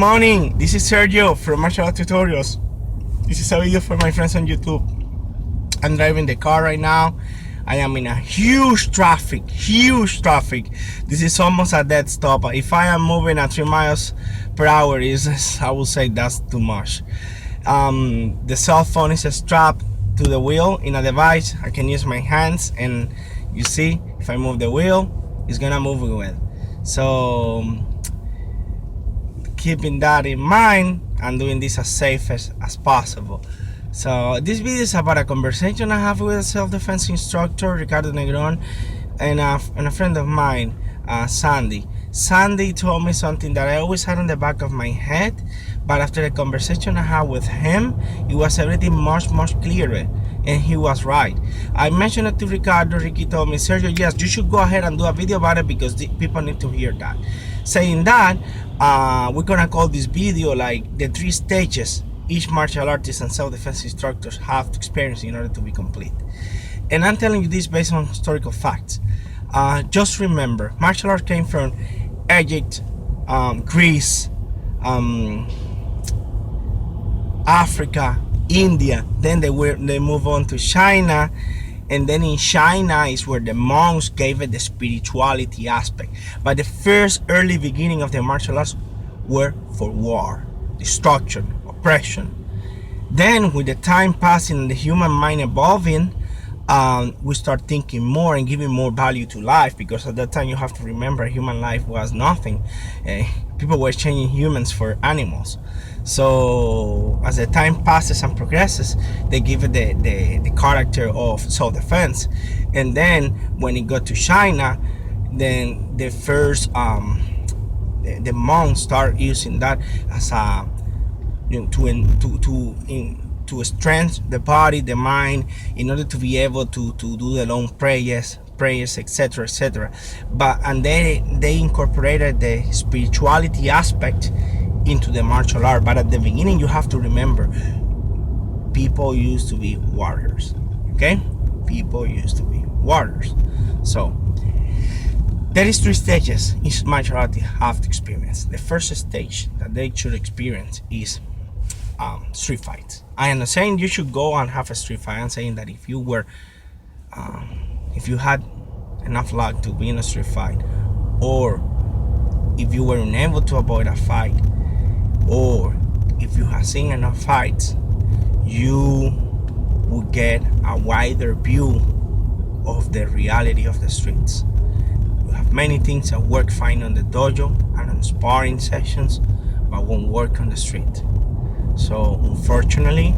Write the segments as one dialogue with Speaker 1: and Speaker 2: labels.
Speaker 1: Morning, this is Sergio from Martial Art Tutorials. This is a video for my friends on YouTube. I'm driving the car right now. I am in a huge traffic. This is almost a dead stop. If I am moving at 3 miles per hour, I would say that's too much. The cell phone is strapped to the wheel in a device. I can use my hands, and you see, if I move the wheel, it's gonna move with it. So keeping that in mind, I'm doing this as safe as possible. So this video is about a conversation I have with a self-defense instructor, Ricardo Negron, and a friend of mine, Sandy. Sandy told me something that I always had on the back of my head, but after the conversation I had with him, it was everything much clearer, and he was right. I mentioned it to Ricardo. Ricky told me, Sergio, yes, you should go ahead and do a video about it because the people need to hear that. Saying that, we're gonna call this video like the 3 stages each martial artist and self-defense instructors have to experience in order to be complete. And I'm telling you this based on historical facts. Just remember, martial art came from Egypt, Greece, Africa, India. Then they move on to China, and then in China is where the monks gave it the spirituality aspect. But the first early beginning of the martial arts were for war, destruction, oppression. Then with the time passing and the human mind evolving, we start thinking more and giving more value to life, because at that time you have to remember human life was nothing. People were changing humans for animals. So as the time passes and progresses, they give it the character of self-defense. And then when it got to China, then the first the monks start using that as a to strengthen the body, the mind, in order to be able to do their own prayers, etc. But and they incorporated the spirituality aspect into the martial art. But at the beginning, you have to remember, people used to be warriors. Okay, people used to be warriors. So there is 3 stages each martial artist have to experience. The first stage that they should experience is street fights. I am not saying you should go and have a street fight. I'm saying that if you had enough luck to be in a street fight, or if you were unable to avoid a fight, or if you have seen enough fights, you will get a wider view of the reality of the streets. You have many things that work fine on the dojo and on sparring sessions, but won't work on the street. So unfortunately,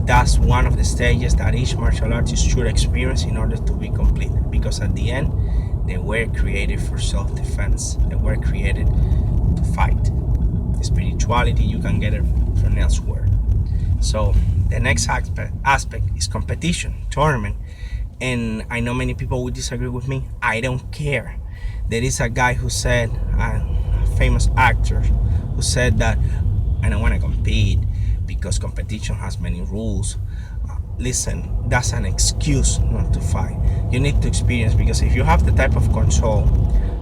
Speaker 1: that's one of the stages that each martial artist should experience in order to be complete, because at the end, they were created for self-defense. They were created to fight. The spirituality, you can get it from elsewhere. So the next aspect is competition, tournament. And I know many people would disagree with me. I don't care. There is a guy who said, a famous actor, who said that I don't want to compete because competition has many rules. Listen, that's an excuse not to fight. You need to experience, because if you have the type of control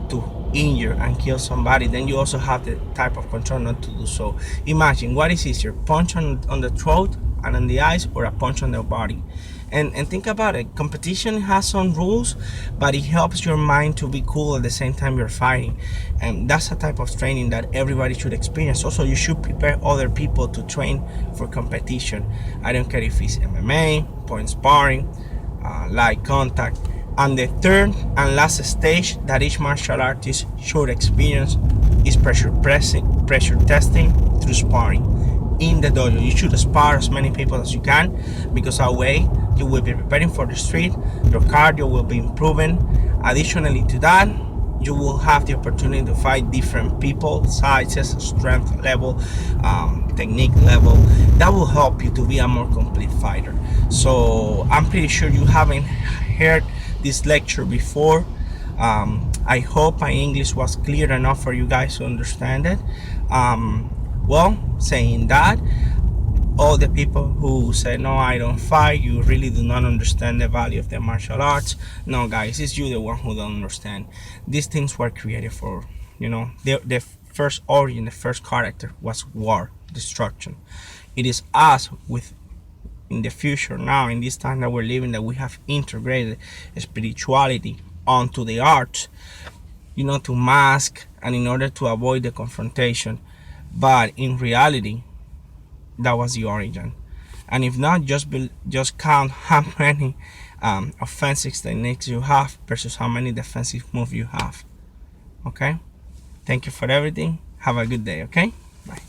Speaker 1: to injure and kill somebody, then you also have the type of control not to do so. Imagine, what is easier, punch on the throat and on the eyes, or a punch on the body? And think about it. Competition has some rules, but it helps your mind to be cool at the same time you're fighting. And that's a type of training that everybody should experience. Also, you should prepare other people to train for competition. I don't care if it's MMA, point sparring, light contact. And the third and last stage that each martial artist should experience is pressure testing through sparring. In the dojo, you should spar as many people as you can, because that way you will be preparing for the street, your cardio will be improving. Additionally to that, you will have the opportunity to fight different people, sizes, strength level, technique level. That will help you to be a more complete fighter. So I'm pretty sure you haven't heard this lecture before. I hope my English was clear enough for you guys to understand it. Well, saying that, all the people who say, no, I don't fight, you really do not understand the value of the martial arts. No, guys, it's you the one who don't understand. These things were created for, the first origin, the first character was war, destruction. It is us with in the future now, in this time that we're living, that we have integrated spirituality onto the arts, to mask and in order to avoid the confrontation. But in reality, that was the origin. And if not, just count how many offensive techniques you have versus how many defensive moves you have. Okay? Thank you for everything. Have a good day, okay? Bye.